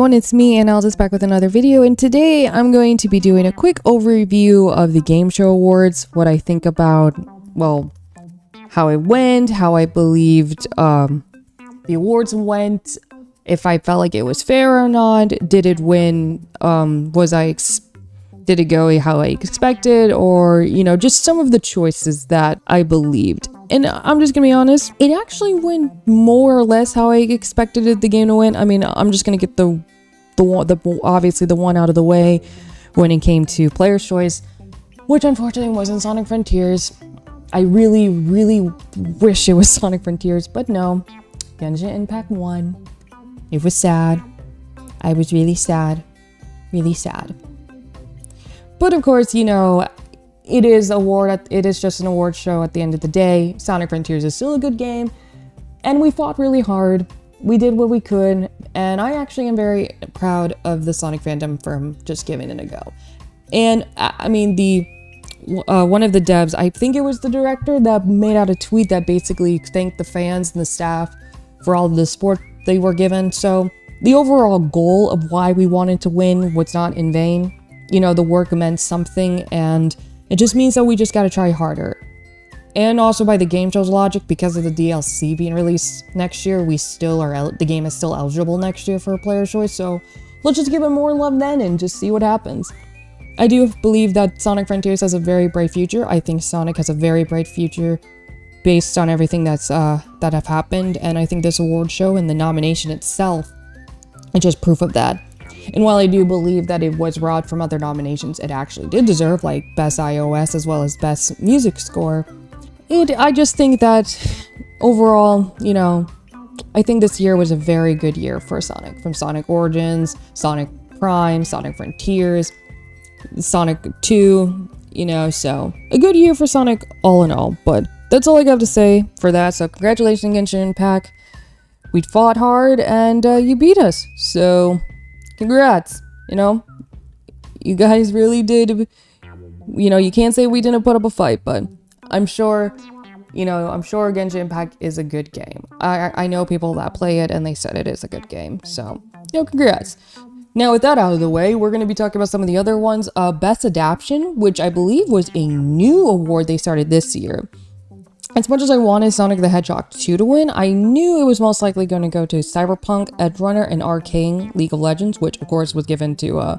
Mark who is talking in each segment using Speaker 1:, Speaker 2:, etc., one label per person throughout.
Speaker 1: everyone, it's me and Alda's back with another video, and today I'm going to be doing a quick overview of the Game Show Awards, what I think about, well, how it went, how I believed the awards went, if I felt like it was fair or not, did it win, did it go how I expected, or, you know, just some of the choices that I believed. And I'm just gonna be honest, it actually went more or less how I expected the game to win. I mean, I'm just gonna get the obviously the one out of the way when it came to Player's Choice, which unfortunately wasn't Sonic Frontiers. I really wish it was Sonic Frontiers, but no. Genshin Impact won. It was sad. I was really sad. But of course, you know, it is just an award show at the end of the day. Sonic Frontiers is still a good game, and we fought really hard. We did what we could, and I actually am very proud of the Sonic fandom for just giving it a go. And I mean, one of the devs, I think it was the director, that made out a tweet that basically thanked the fans and the staff for all of the support they were given. So the overall goal of why we wanted to win was not in vain. You know, the work meant something, and it just means that we just gotta try harder. And also by the game show's logic, because of the DLC being released next year, the game is still eligible next year for a Player's Choice, so let's just give it more love then and just see what happens. I do believe that Sonic Frontiers has a very bright future. I think Sonic has a very bright future based on everything that have happened, and I think this award show and the nomination itself is just proof of that. And while I do believe that it was robbed from other nominations, it actually did deserve, like, Best iOS as well as Best Music Score. I just think that overall, you know, I think this year was a very good year for Sonic. From Sonic Origins, Sonic Prime, Sonic Frontiers, Sonic 2, you know, so a good year for Sonic all in all. But that's all I got to say for that, so congratulations, Genshin Impact. We fought hard, and you beat us, so congrats. You know, you guys really did. You know, you can't say we didn't put up a fight, but I'm sure Genshin Impact is a good game. I know people that play it, and they said it is a good game, so, you know, congrats. Now, with that out of the way, we're going to be talking about some of the other ones. Best Adaptation, which I believe was a new award they started this year. As much as I wanted Sonic the Hedgehog 2 to win, I knew it was most likely going to go to Cyberpunk, Edgerunner, and Arcane League of Legends, which of course was given to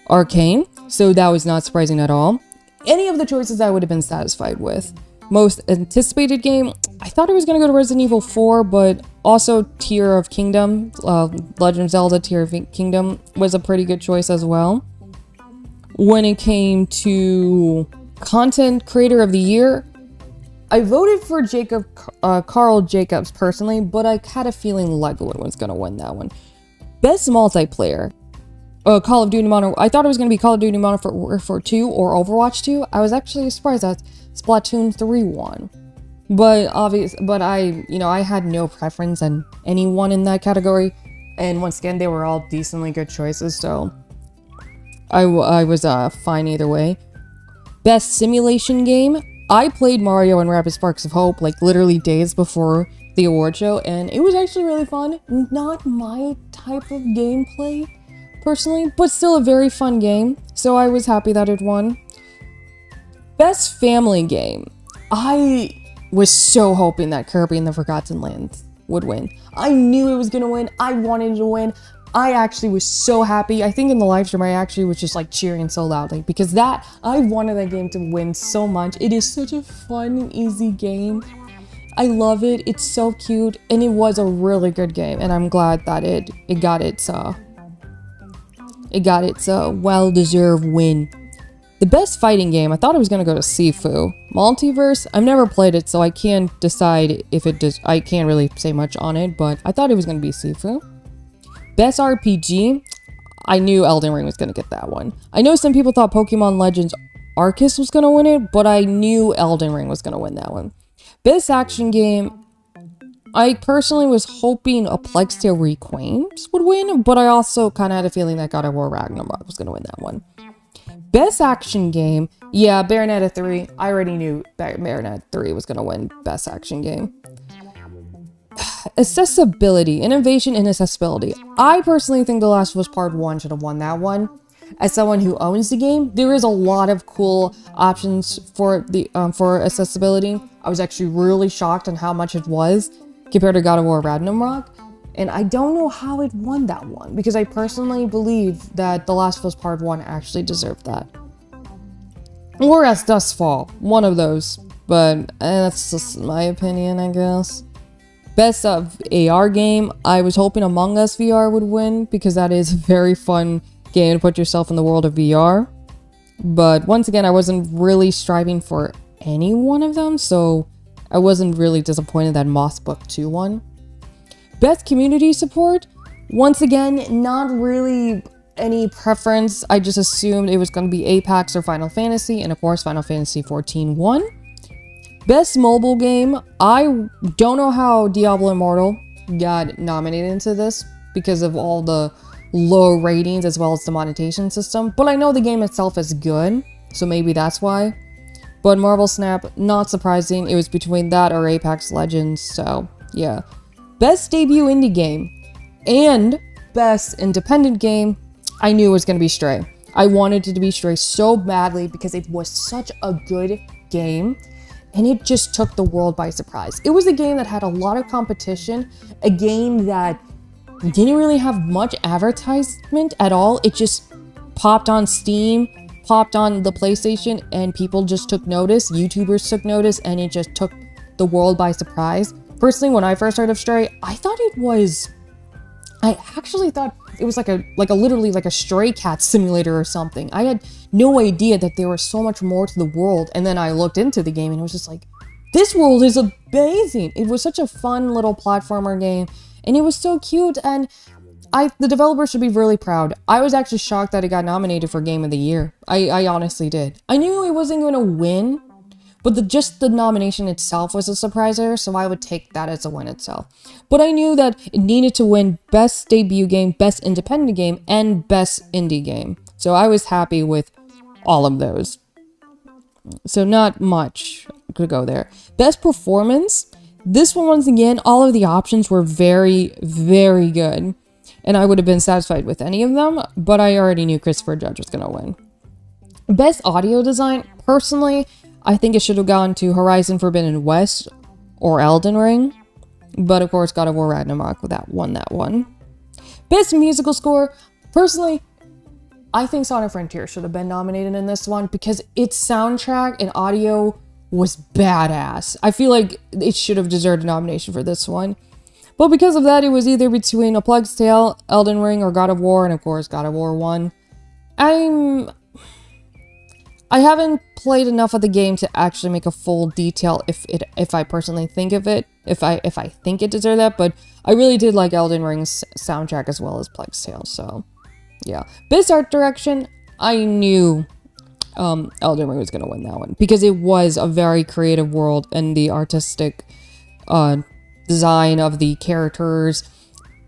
Speaker 1: Arcane, so that was not surprising at all. Any of the choices I would have been satisfied with. Most anticipated game, I thought it was going to go to Resident Evil 4, but also Tear of Kingdom, Legend of Zelda Tear of Kingdom was a pretty good choice as well. When it came to Content Creator of the Year, I voted for Carl Jacobs personally, but I had a feeling Legoland was going to win that one. Best Multiplayer, Call of Duty Modern. I thought it was going to be Call of Duty Modern Warfare 2 or Overwatch 2. I was actually surprised that Splatoon 3 won. But I had no preference on anyone in that category. And once again, they were all decently good choices, so I was fine either way. Best Simulation Game. I played Mario and Rabbids Sparks of Hope like literally days before the award show, and it was actually really fun. Not my type of gameplay, personally, but still a very fun game, so I was happy that it won. Best Family Game. I was so hoping that Kirby and the Forgotten Lands would win. I knew it was gonna win. I wanted it to win. I actually was so happy. I think in the live stream I actually was just like cheering so loudly because I wanted that game to win so much. It is such a fun and easy game. I love it. It's so cute, and it was a really good game, and I'm glad that it got its well-deserved win. The best fighting game, I thought it was gonna go to Sifu. Multiverse, I've never played it, so I can't decide if it does. I can't really say much on it, but I thought it was gonna be Sifu. Best RPG, I knew Elden Ring was gonna get that one. I know some people thought Pokemon Legends Arceus was gonna win it, but I knew Elden Ring was gonna win that one. Best Action Game, I personally was hoping A Plague Tale Requiem would win, but I also kind of had a feeling that God of War Ragnarok was gonna win that one. Best Action Game, yeah, Bayonetta 3. I already knew Bayonetta 3 was gonna win Best Action Game. accessibility, innovation and accessibility. I personally think The Last of Us Part 1 should have won that one. As someone who owns the game, there is a lot of cool options for the for accessibility. I was actually really shocked on how much it was compared to God of War Ragnarok. And I don't know how it won that one, because I personally believe that The Last of Us Part 1 actually deserved that. Or As Dusk Fall, one of those. But that's just my opinion, I guess. Best of AR game, I was hoping Among Us VR would win, because that is a very fun game to put yourself in the world of VR. But once again, I wasn't really striving for any one of them, so I wasn't really disappointed that Moss Book 2 won. Best community support, once again, not really any preference. I just assumed it was going to be Apex or Final Fantasy, and of course Final Fantasy 14 won. Best mobile game, I don't know how Diablo Immortal got nominated into this because of all the low ratings as well as the monetization system, but I know the game itself is good, so maybe that's why. But Marvel Snap, not surprising, it was between that or Apex Legends, so yeah. Best debut indie game and best independent game, I knew it was going to be Stray. I wanted it to be Stray so badly because it was such a good game and it just took the world by surprise. It was a game that had a lot of competition, a game that didn't really have much advertisement at all. It just popped on Steam, popped on the PlayStation, and people just took notice. YouTubers took notice, and it just took the world by surprise. Personally, when I first heard of Stray, I actually thought it was like a literally like a stray cat simulator or something. I had no idea that there was so much more to the world, and then I looked into the game and it was just like, this world is amazing. It was such a fun little platformer game, and it was so cute, and the developers should be really proud. I was actually shocked that it got nominated for Game of the Year. I honestly did. I knew it wasn't going to win, but just the nomination itself was a surpriser, so I would take that as a win itself. But I knew that it needed to win Best Debut Game, Best Independent Game, and Best Indie Game. So I was happy with all of those. So not much could go there. Best Performance. This one, once again, all of the options were very, very good. And I would have been satisfied with any of them, but I already knew Christopher Judge was going to win. Best Audio Design. Personally, I think it should have gone to Horizon Forbidden West or Elden Ring. But of course, God of War Ragnarok won that one. Best Musical Score. Personally, I think Sonic Frontier should have been nominated in this one because its soundtrack and audio was badass. I feel like it should have deserved a nomination for this one. But because of that, it was either between A Plague's Tale, Elden Ring, or God of War, and of course, God of War won. I haven't played enough of the game to actually make a full detail if I personally think of it, if I think it deserved that, but I really did like Elden Ring's soundtrack as well as Plague's Tale, so yeah. Best Art Direction, I knew Elden Ring was going to win that one because it was a very creative world, and the artistic design of the characters,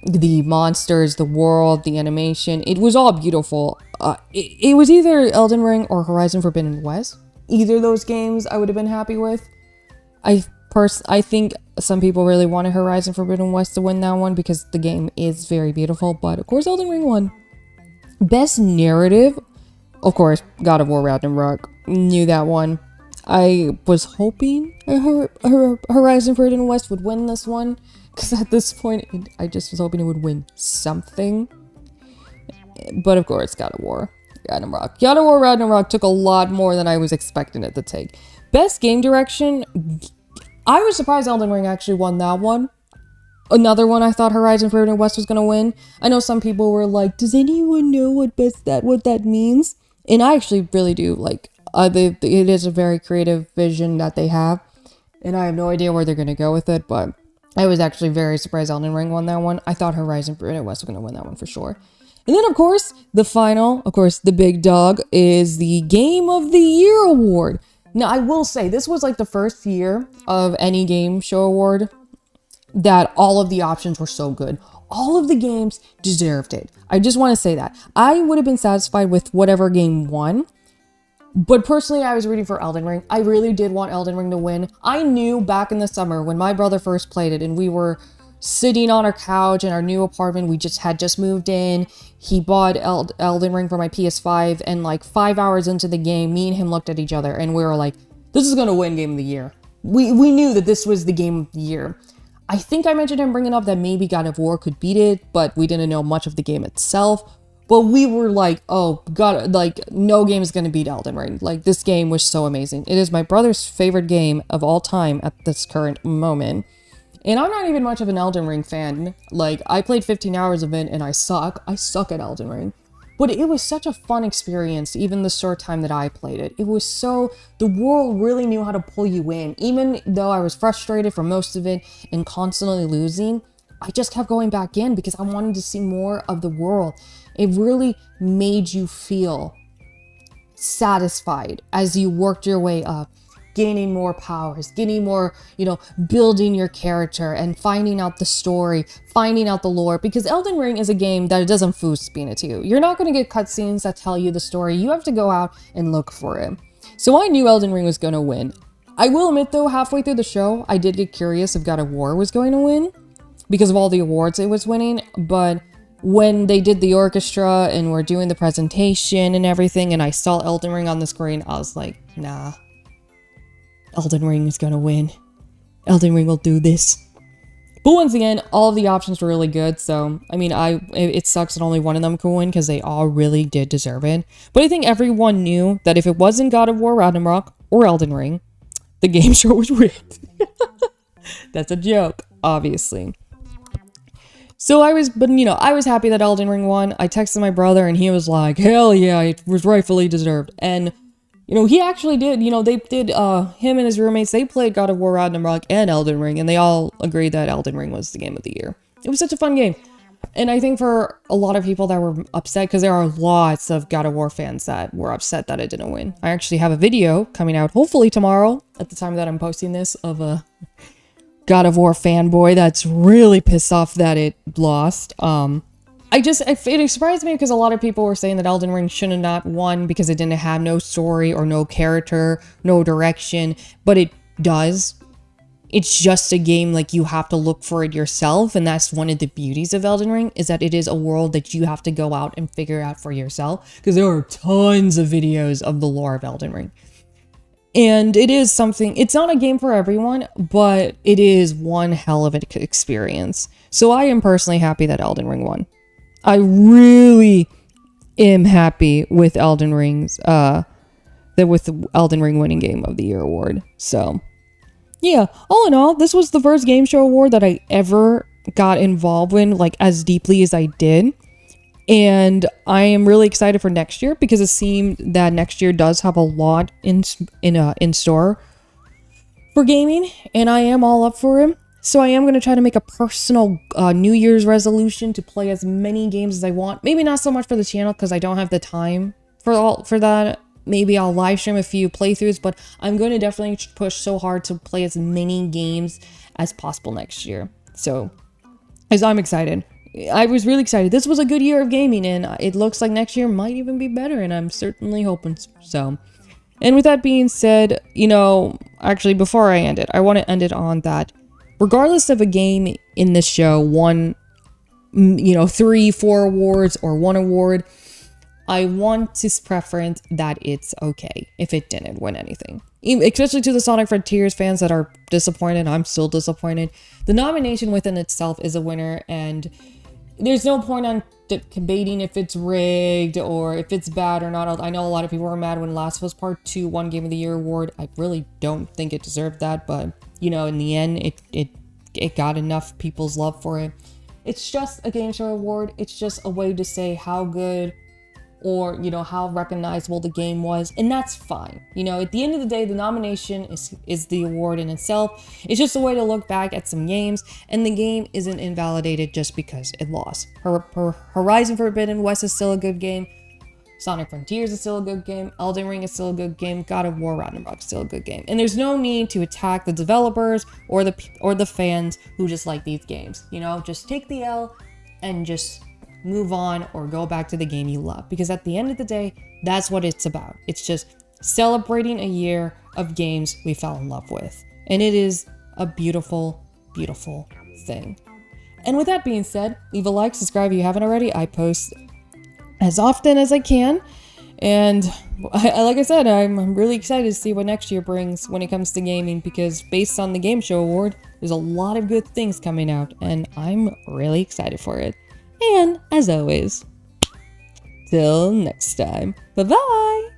Speaker 1: the monsters, the world, the animation, it was all beautiful. It was either Elden Ring or Horizon Forbidden West. Either of those games I would have been happy with. I think some people really wanted Horizon Forbidden West to win that one because the game is very beautiful, but of course Elden Ring won. Best Narrative, of course, God of War Ragnarok, knew that one. I was hoping Horizon Forbidden West would win this one, because at this point, I just was hoping it would win something. But of course, God of War Ragnarok. God of War Ragnarok took a lot more than I was expecting it to take. Best Game Direction, I was surprised Elden Ring actually won that one. Another one I thought Horizon Forbidden West was going to win. I know some people were like, does anyone know what that means? And I actually really do. Like, it is a very creative vision that they have. And I have no idea where they're going to go with it, but I was actually very surprised Elden Ring won that one. I thought Horizon Forbidden West was going to win that one for sure. And then, of course, the big dog is the Game of the Year award. Now, I will say, this was like the first year of any game show award that all of the options were so good. All of the games deserved it. I just want to say that. I would have been satisfied with whatever game won. But personally, I was rooting for Elden Ring. I really did want Elden Ring to win. I knew back in the summer when my brother first played it and we were sitting on our couch in our new apartment. We had just moved in. He bought Elden Ring for my PS5, and like 5 hours into the game, me and him looked at each other and we were like, this is gonna win Game of the Year. We knew that this was the Game of the Year. I think I mentioned him bringing up that maybe God of War could beat it, but we didn't know much of the game itself. But we were like, oh God, like no game is gonna beat Elden Ring. Like this game was so amazing. It is my brother's favorite game of all time at this current moment. And I'm not even much of an Elden Ring fan. Like, I played 15 hours of it and I suck. I suck at Elden Ring. But it was such a fun experience, even the short time that I played it. It was so, the world really knew how to pull you in. Even though I was frustrated for most of it and constantly losing, I just kept going back in because I wanted to see more of the world. It really made you feel satisfied as you worked your way up. Gaining more powers, getting more, building your character and finding out the story, finding out the lore, because Elden Ring is a game that doesn't food spin it to you. You're not going to get cutscenes that tell you the story. You have to go out and look for it. So I knew Elden Ring was going to win. I will admit though, halfway through the show, I did get curious if God of War was going to win because of all the awards it was winning, but when they did the orchestra and were doing the presentation and everything, and I saw Elden Ring on the screen, I was like, nah. Elden Ring is gonna win. Elden Ring will do this. But once again, all of the options were really good, so, I mean, it sucks that only one of them could win, because they all really did deserve it. But I think everyone knew that if it wasn't God of War Ragnarok or Elden Ring, the game show was rigged. That's a joke, obviously. So I was happy that Elden Ring won. I texted my brother, and he was like, hell yeah, it was rightfully deserved. And he actually did, they did, him and his roommates, they played God of War Ragnarok and Elden Ring, and they all agreed that Elden Ring was the game of the year. It was such a fun game. And I think for a lot of people that were upset, because there are lots of God of War fans that were upset that it didn't win. I actually have a video coming out, hopefully tomorrow, at the time that I'm posting this, of a God of War fanboy that's really pissed off that it lost. It surprised me because a lot of people were saying that Elden Ring should have not won because it didn't have no story or no character, no direction, but it does. It's just a game, like, you have to look for it yourself, and that's one of the beauties of Elden Ring, is that it is a world that you have to go out and figure out for yourself, because there are tons of videos of the lore of Elden Ring. And it is something, it's not a game for everyone, but it is one hell of an experience. So I am personally happy that Elden Ring won. I really am happy with Elden Ring's, with the Elden Ring winning Game of the Year award. So, yeah, all in all, this was the first game show award that I ever got involved in, like, as deeply as I did. And I am really excited for next year because it seemed that next year does have a lot in store for gaming, and I am all up for it. So I am going to try to make a personal New Year's resolution to play as many games as I want. Maybe not so much for the channel because I don't have the time for that. Maybe I'll live stream a few playthroughs, but I'm going to definitely push so hard to play as many games as possible next year. So, as I'm excited. I was really excited. This was a good year of gaming, and it looks like next year might even be better, and I'm certainly hoping so. And with that being said, actually, before I end it, I want to end it on that. Regardless of a game in this show won, 3, 4 awards or 1 award, I want to preference that it's okay if it didn't win anything. Especially to the Sonic Frontiers fans that are disappointed. I'm still disappointed. The nomination within itself is a winner, and there's no point on debating if it's rigged or if it's bad or not. I know a lot of people were mad when Last of Us Part 2 won Game of the Year award. I really don't think it deserved that, but in the end, it got enough people's love for it. It's just a game show award. It's just a way to say how good or, how recognizable the game was, and that's fine. At the end of the day, the nomination is the award in itself. It's just a way to look back at some games, and the game isn't invalidated just because it lost. Horizon Forbidden West is still a good game. Sonic Frontiers is still a good game. Elden Ring is still a good game. God of War Ragnarok is still a good game. And there's no need to attack the developers or the fans who just like these games. Just take the L and just move on or go back to the game you love. Because at the end of the day, that's what it's about. It's just celebrating a year of games we fell in love with. And it is a beautiful, beautiful thing. And with that being said, leave a like, subscribe if you haven't already. I post as often as I can. And like I said, I'm really excited to see what next year brings when it comes to gaming, because based on the Game Show Award, there's a lot of good things coming out, and I'm really excited for it. And as always, till next time, bye-bye!